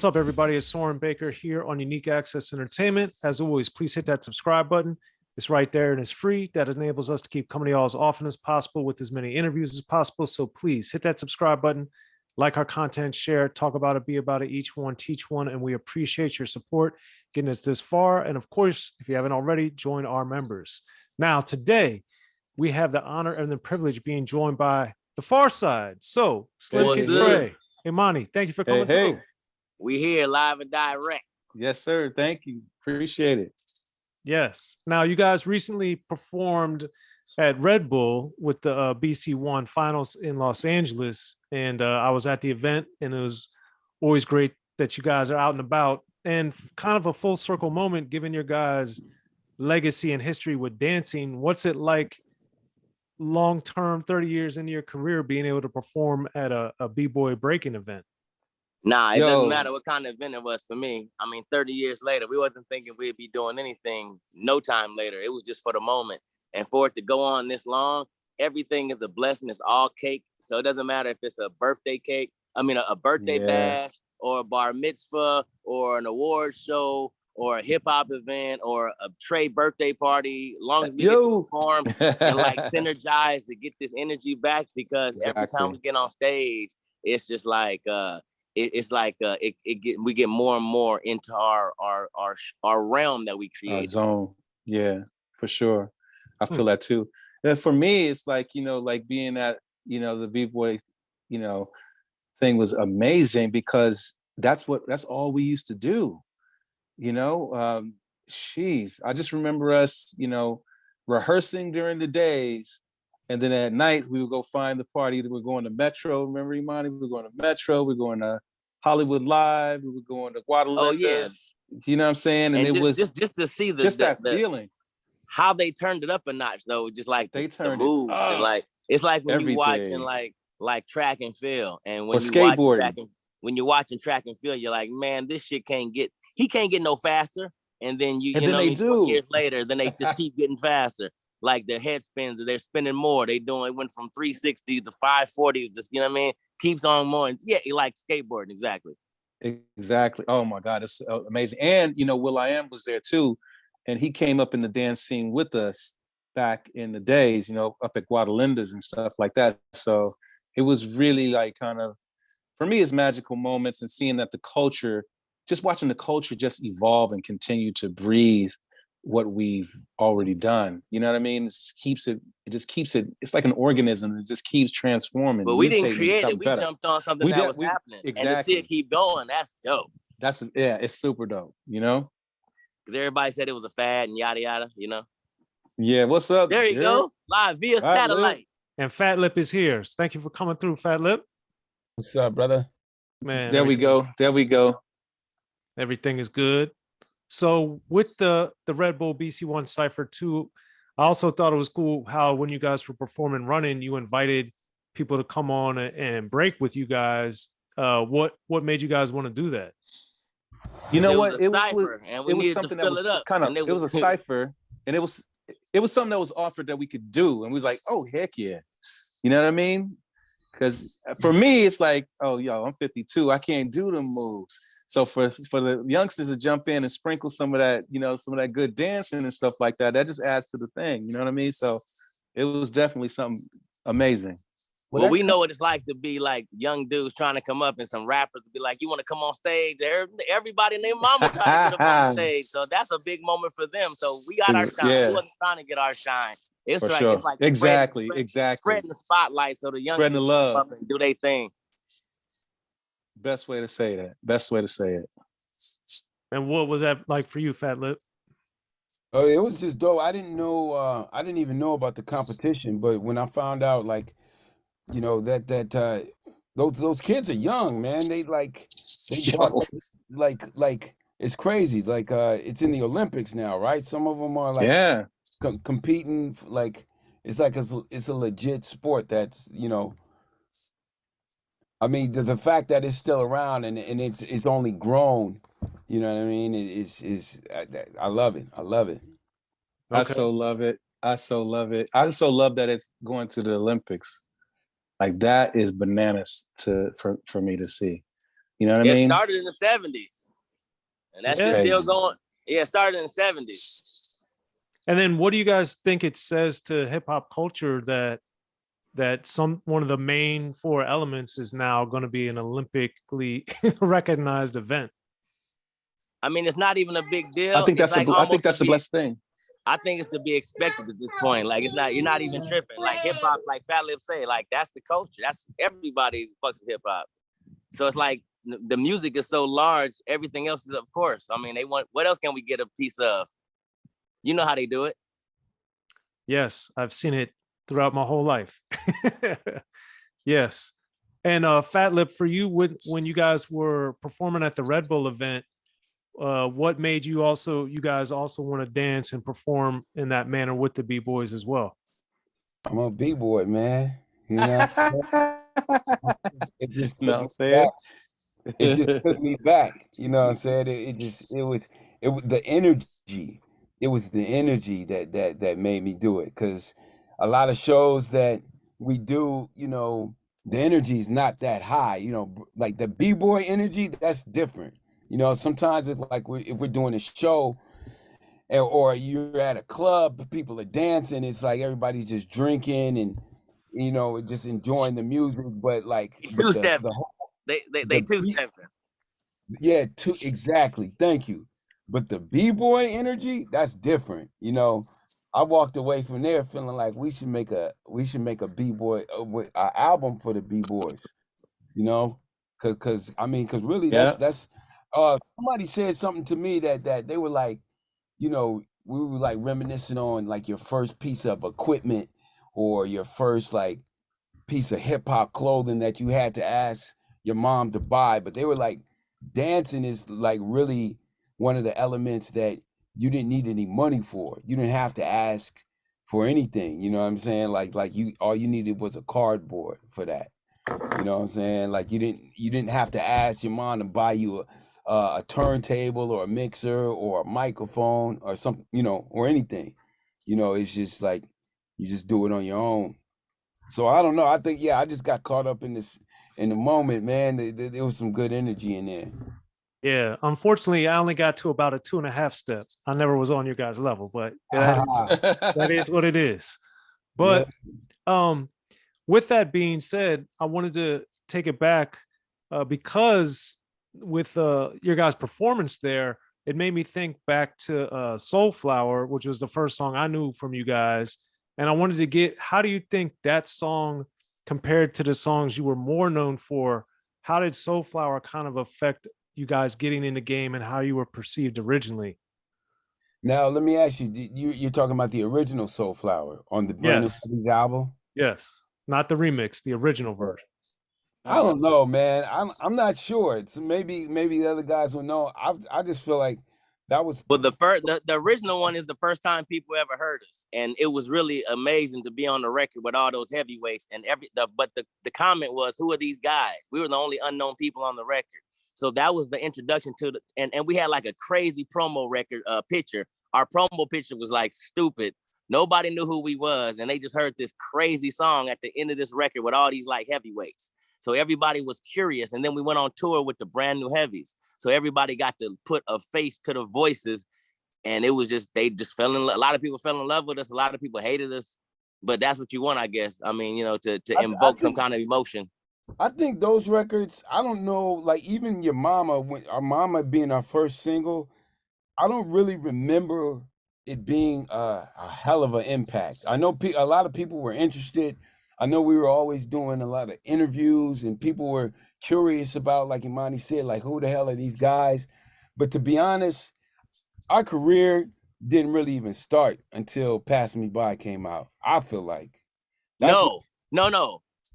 What's up, everybody? It's Soren Baker here on Unique Access Entertainment. As always, please hit that subscribe button. It's right there and it's free. That enables us to keep coming to y'all as often as possible with as many interviews as possible. So please hit that subscribe button, like our content, share, talk about it, be about it, each one, teach one. And we appreciate your support getting us this far. And of course, if you haven't already, join our members. Now, today, we have the honor and the privilege of being joined by the Pharcyde. So, Slim Kid Trey. Hey, Monty, thank you for coming through. We here live and direct. Yes, sir. Thank you. Appreciate it. Yes. Now, you guys recently performed at Red Bull with the BC1 Finals in Los Angeles. And I was at the event, and it was always great that you guys are out and about. And kind of a full circle moment, given your guys' legacy and history with dancing. What's it like long-term, 30 years into your career, being able to perform at a b-boy breaking event? Nah, it doesn't matter what kind of event it was for me. I mean, 30 years later, we wasn't thinking we'd be doing anything no time later. It was just for the moment. And for it to go on this long, everything is a blessing. It's all cake. So it doesn't matter if it's a birthday cake, a birthday bash, or a bar mitzvah, or an award show, or a hip hop event, or a Trey birthday party. As long as we get to perform and like synergize to get this energy back, because every time we get on stage, it's just like we get more and more into our realm that we create. Our zone, yeah, for sure. I feel that too. And for me, it's like like being at the b-boy thing was amazing, because that's all we used to do. I just remember us rehearsing during the days, and then at night we would go find the party. We're going to Metro. Remember, Imani? We were going to Metro. We're going to Hollywood Live. We were going to Guadalupe. Oh yeah, you know what I'm saying? And it was just to see that feeling. How they turned it up a notch, though, just like they turned the moves, and like it's like when you watching like track and field, and when you're watching track and field, you're like, man, this shit can't get no faster. And then they do. Years later, then they just keep getting faster. Like their head spins, or they're spinning more. It went from 360s to 540s. Just keeps on more. And yeah, like skateboarding, exactly. Exactly. Oh my God, it's amazing. And will.i.am was there too, and he came up in the dance scene with us back in the days. Up at Guadalinda's and stuff like that. So it was really like kind of, for me, it's magical moments, and seeing that the culture, just watching the culture just evolve and continue to breathe what we've already done. You know what I mean? It just keeps it. It's like an organism. It just keeps transforming. But we didn't create it. We jumped on something that was happening. Exactly. And to see it keep going, that's dope. It's super dope, Because everybody said it was a fad and yada, yada, Yeah, what's up? There you go. Live via satellite. And Fatlip is here. Thank you for coming through, Fatlip. What's up, brother? Man. There we go. Everything is good. So with the Red Bull BC1 Cypher 2, I also thought it was cool how when you guys were performing running, you invited people to come on and break with you guys. What made you guys want to do that? You know what? It was something that was kind of, it was a cypher, and it was something that was offered that we could do, and we was like, oh heck yeah, you know what I mean? Because for me, it's like, oh yo, I'm 52, I can't do the moves. So for the youngsters to jump in and sprinkle some of that, some of that good dancing and stuff like that, that just adds to the thing. You know what I mean? So it was definitely something amazing. Well, we know what it's like to be like young dudes trying to come up, and some rappers to be like, you want to come on stage? Everybody and their mama trying to get up on stage. So that's a big moment for them. So we got our shine. Yeah. We wasn't trying to get our shine. It's for sure. It's like exactly. Spreading the spotlight so the young spreading the love, come up and do their thing. Best way to say it. And what was that like for you, Fatlip? Oh, it was just dope. I didn't even know about the competition, but when I found out, like, those kids are young, man. They it's crazy. Like it's in the Olympics now, right? Some of them are like competing. Like it's a legit sport. That's I mean, the fact that it's still around and it's only grown, you know what I mean? I love it. I love it. Okay. I so love it. I so love that it's going to the Olympics. Like that is bananas for me to see. You know what I mean? It started in the 70s. And that's just still going. Yeah, it started in the 70s. And then what do you guys think it says to hip hop culture that one of the main 4 elements is now going to be an Olympically recognized event? I mean, it's not even a big deal. I think that's a blessed thing. I think it's to be expected at this point. Like you're not even tripping. Like hip hop, like Fatlip say, like that's the culture. That's everybody fucks with hip hop. So it's like the music is so large. Everything else is, of course. I mean, what else can we get a piece of? You know how they do it. Yes, I've seen it throughout my whole life. Yes. And Fatlip, for you, when you guys were performing at the Red Bull event, what made you guys also want to dance and perform in that manner with the B-boys as well? I'm a B-boy, man. You know, it just took me back. You know what I'm saying? It was the energy. It was the energy that made me do it. Because a lot of shows that we do, you know, the energy is not that high. You know, like the B-boy energy, that's different. You know, sometimes it's like if we're doing a show or you're at a club, people are dancing. It's like everybody's just drinking and, you know, just enjoying the music. But like they two-stepping. Yeah, exactly. Thank you. But the B-boy energy, that's different. You know, I walked away from there feeling like we should make a B-boy album for the B-boys. You know, because really that's somebody said something to me that they were like, you know, we were like reminiscing on like your first piece of equipment or your first like piece of hip hop clothing that you had to ask your mom to buy. But they were like, dancing is like really one of the elements that you didn't need any money for. You didn't have to ask for anything. You know what I'm saying? Like all you needed was a cardboard for that. You know what I'm saying? Like you didn't have to ask your mom to buy you a turntable or a mixer or a microphone or something, you know, or anything. You know, it's just like you just do it on your own. So I don't know. I think I just got caught up in the moment, man. There was some good energy in there. Yeah, unfortunately, I only got to about a 2.5 step. I never was on your guys' level, but that is what it is. But with that being said, I wanted to take it back because with your guys' performance there, it made me think back to Soulflower, which was the first song I knew from you guys. And I wanted to get, how do you think that song compared to the songs you were more known for? How did Soulflower kind of affect you guys getting in the game and how you were perceived originally? Now, let me ask you, you're talking about the original Soulflower on the brand new album? Yes, not the remix, the original version. I don't know, man. I'm not sure. It's maybe the other guys will know. I just feel like that was the original one is the first time people ever heard us, and it was really amazing to be on the record with all those heavyweights and but the comment was, who are these guys? We were the only unknown people on the record. So that was the introduction to and we had like a crazy promo record picture. Our promo picture was like stupid. Nobody knew who we was, and they just heard this crazy song at the end of this record with all these like heavyweights. So everybody was curious, and then we went on tour with the brand new heavies. So everybody got to put a face to the voices, and it was just, they just fell in love. A lot of people fell in love with us. A lot of people hated us, but that's what you want, I guess. I mean, you know, to invoke some kind of emotion. I think those records, I don't know, like even your mama, our mama being our first single, I don't really remember it being a hell of an impact. I know a lot of people were interested. I know we were always doing a lot of interviews and people were curious about, like Imani said, like, who the hell are these guys? But to be honest, our career didn't really even start until Pass Me By came out. I feel like. No.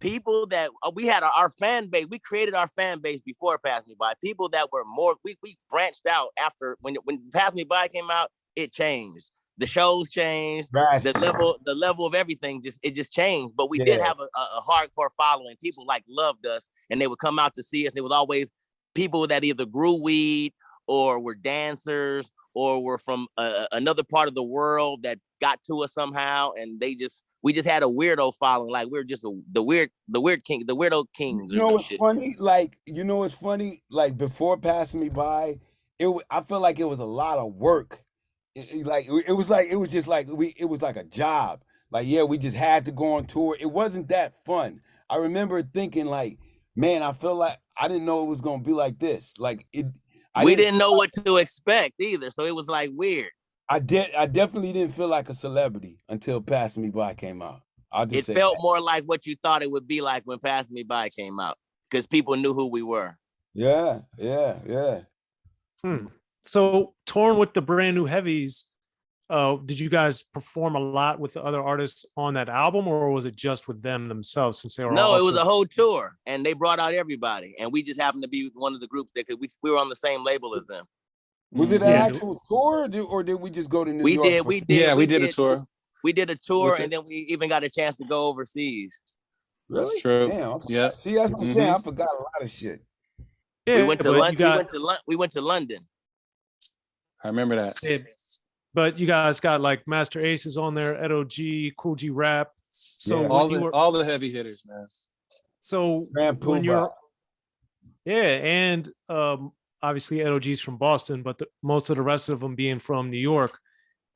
People that we had our fan base, we created our fan base before Pass Me By. People that were more, we branched out after when Pass Me By came out, it changed. The shows changed, the level of everything just changed. But we did have a hardcore following. People like loved us, and they would come out to see us. There was always people that either grew weed or were dancers or were from another part of the world that got to us somehow, and they just we just had a weirdo following. Like we were just the weirdo kings or some shit. Funny? Like, you know what's funny? Like before Passing Me By, I felt like it was a lot of work. It was like a job. Like, yeah, we just had to go on tour. It wasn't that fun. I remember thinking like, man, I feel like I didn't know it was gonna be like this. Like we didn't know what to expect either, so it was like weird. I definitely didn't feel like a celebrity until Passing Me By came out. It felt more like what you thought it would be like when Passing Me By came out, because people knew who we were. Yeah. So touring with the Brand New Heavies, did you guys perform a lot with the other artists on that album, or was it just with them themselves? Since they were it was a whole tour, and they brought out everybody, and we just happened to be one of the groups that we were on the same label as them. Was it an actual tour, or did we just go to New York? We did a tour. We did a tour, and then we even got a chance to go overseas. Really? That's true. Damn. Yeah. See, that's what I'm saying. I forgot a lot of shit. Yeah, we went to London. I remember that. Yeah, but you guys got like Master Aces on there, Edo.G, Cool G Rap. So all the heavy hitters, man. So when you're, and obviously Edo.G's from Boston, but most of the rest of them being from New York,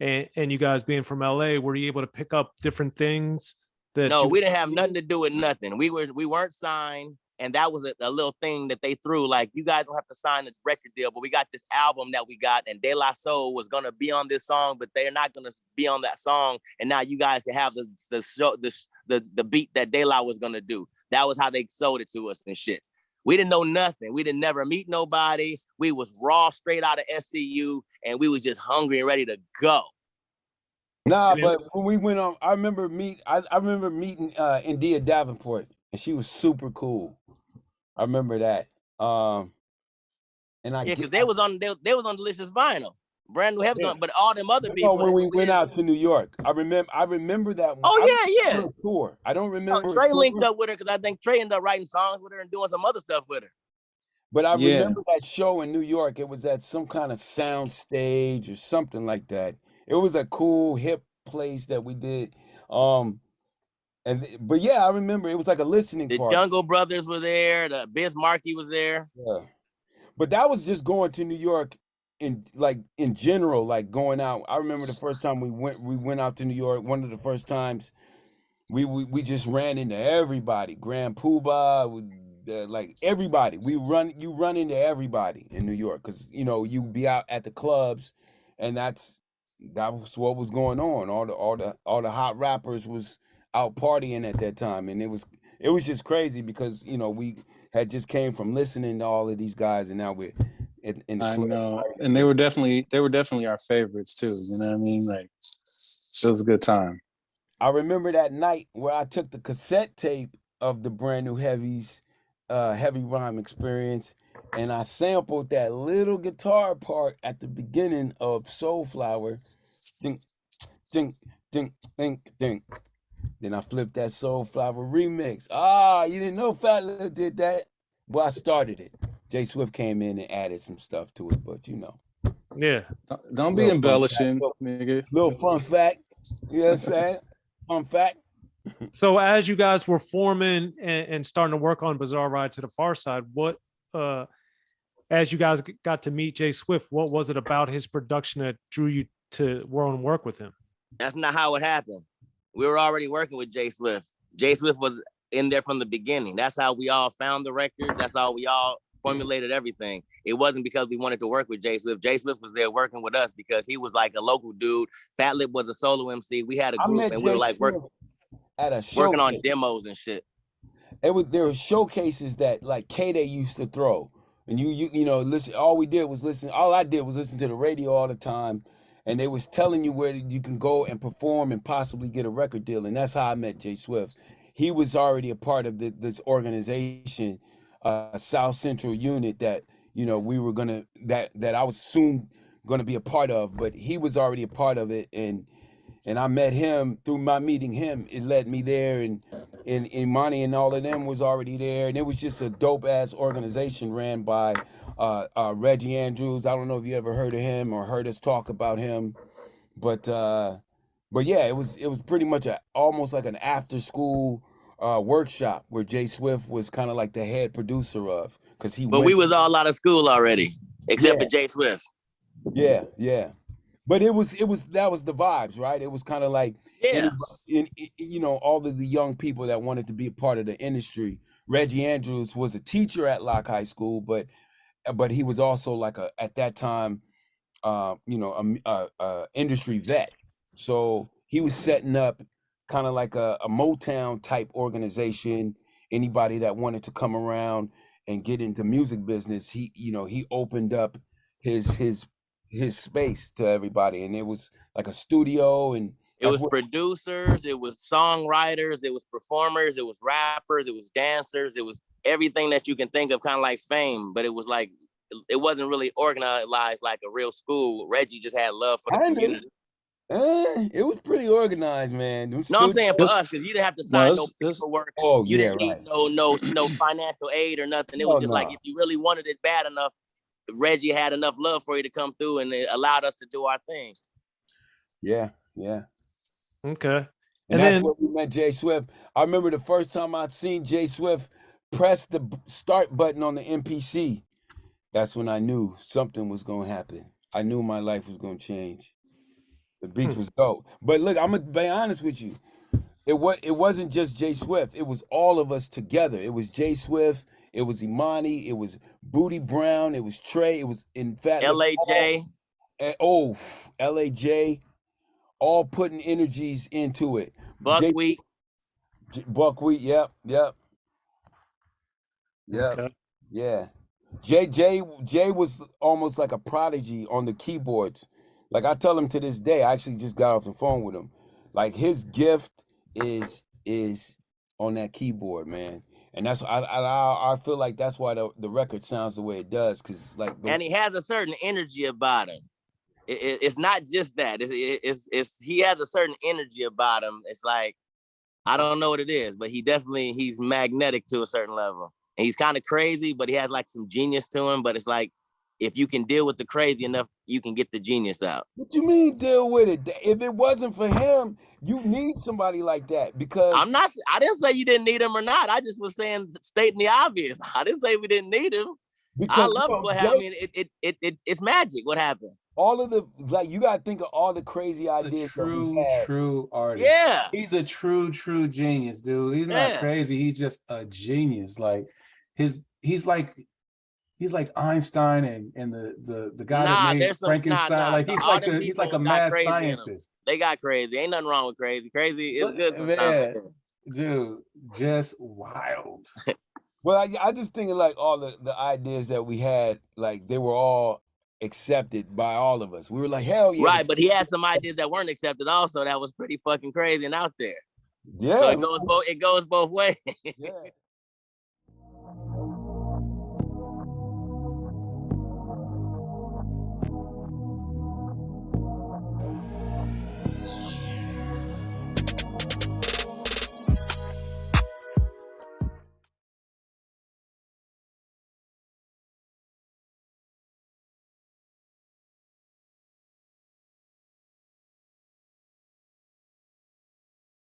and you guys being from LA, were you able to pick up different things? No, we didn't have nothing to do with nothing. We weren't signed, and that was a little thing that they threw. Like, you guys don't have to sign a record deal, but we got this album that we got, and De.O.C was gonna be on this song, but they're not gonna be on that song. And now you guys can have the beat that De.O.C was gonna do. That was how they sold it to us and shit. We didn't know nothing. We didn't never meet nobody. We was raw, straight out of SCU, and we was just hungry and ready to go. Nah, but when we went on, I remember meeting India Davenport, and she was super cool. I remember that. Because they was on Delicious Vinyl, Brand New Heavies, but all them other people. When we went out to New York, I remember that one. Oh yeah. Tour. I don't remember. Trey linked up with her because I think Trey ended up writing songs with her and doing some other stuff with her. But I remember that show in New York. It was at some kind of sound stage or something like that. It was a cool hip place that we did. But yeah, I remember it was like a listening party. The Jungle Brothers were there. The Biz Markie was there. Yeah. But that was just going to New York in general, like going out. I remember the first time we went out to New York. One of the first times we just ran into everybody. Grand Poobah, like everybody. You run into everybody in New York because you be out at the clubs, and that was what was going on. All the hot rappers was out partying at that time, and it was just crazy because we had just came from listening to all of these guys, and now we're in the club. I know, and they were definitely our favorites too. You know what I mean? Like, it was a good time. I remember that night where I took the cassette tape of the Brand New Heavies, Heavy Rhyme Experience, and I sampled that little guitar part at the beginning of Soulflower. Ding, ding, ding, ding, ding. Then I flipped that Soulflower remix. You didn't know Fatlip did that? Well, I started it. Jay Swift came in and added some stuff to it, but Yeah. Don't be embellishing, nigga. Little fun fact. You know what I'm saying? Fun fact. So as you guys were forming and starting to work on Bizarre Ride to the Pharcyde, what as you guys got to meet Jay Swift, what was it about his production that drew you to work with him? That's not how it happened. We were already working with Jay Swift. Jay Swift was in there from the beginning. That's how we all found the records. That's how we all formulated everything. It wasn't because we wanted to work with Jay Swift. Jay Swift was there working with us because he was like a local dude. Fatlip was a solo MC. We had a group, and we were like working on demos and shit. There were showcases that like K-Day used to throw, and you listen. All I did was listen to the radio all the time, and they was telling you where you can go and perform and possibly get a record deal. And that's how I met Jay Swift. He was already a part of this organization, South Central Unit that we were gonna that I was soon gonna be a part of, but he was already a part of it, and I met him through my meeting him. It led me there, and Imani and all of them was already there, and it was just a dope ass organization ran by Reggie Andrews. I don't know if you ever heard of him or heard us talk about him, but But yeah, it was pretty much almost like an after school workshop where Jay Swift was kind of like the head producer of, because he But we was all out of school already, except for Jay Swift. Yeah, yeah. But that was the vibes, right? It was kind of like you know, all of the young people that wanted to be a part of the industry. Reggie Andrews was a teacher at Locke High School, but he was also like at that time you know, a industry vet. So he was setting up kind of like a Motown type organization. Anybody that wanted to come around and get into music business, he, you know, he opened up his space to everybody, and it was like a studio, and it was producers, it was songwriters, it was performers, it was rappers, it was dancers, it was everything that you can think of, kind of like Fame, but it was like, it wasn't really organized like a real school. Reggie just had love for the community. It was pretty organized, man. No, I'm saying for us, because you didn't have to sign no paperwork. Oh, you didn't need no financial aid or nothing. It was just like, if you really wanted it bad enough, Reggie had enough love for you to come through, and it allowed us to do our thing. Yeah, yeah. Okay. And that's where we met Jay Swift. I remember the first time I'd seen Jay Swift press the start button on the MPC. That's when I knew something was going to happen. I knew my life was going to change. The beats was dope. But look, I'm going to be honest with you. It wasn't just Jay Swift. It was all of us together. It was Jay Swift. It was Imani. It was Booty Brown. It was Trey. It was, in fact, L.A.J. L.A.J. All putting energies into it. Buckwheat. Buckwheat. Yep. Okay. Yeah. Jay was almost like a prodigy on the keyboards. Like, I tell him to this day, I actually just got off the phone with him. Like, his gift is on that keyboard, man. And that's I feel like that's why the record sounds the way it does, because like and he has a certain energy about him. It's not just that. It's he has a certain energy about him. It's like, I don't know what it is, but he's magnetic to a certain level. And he's kind of crazy, but he has like some genius to him. But it's like, if you can deal with the crazy enough, you can get the genius out. What you mean deal with it? If it wasn't for him, you need somebody like that, because I didn't say you didn't need him or not. I just was stating the obvious. I didn't say we didn't need him. Because, I love what happened. I mean, it's magic. What happened? All of the, like, you gotta think of all the crazy ideas. True artist. Yeah. He's a true genius, dude. He's not crazy. He's just a genius. Like he's like Einstein and the guy that made Frankenstein. He's like a mad scientist. They got crazy. Ain't nothing wrong with crazy. Crazy is good sometimes. Man, dude, just wild. Well, I just think of like all the ideas that we had, like they were all accepted by all of us. We were like, hell yeah. Right, but he had some ideas that weren't accepted also that was pretty fucking crazy and out there. Yeah. So it goes both ways. Yeah.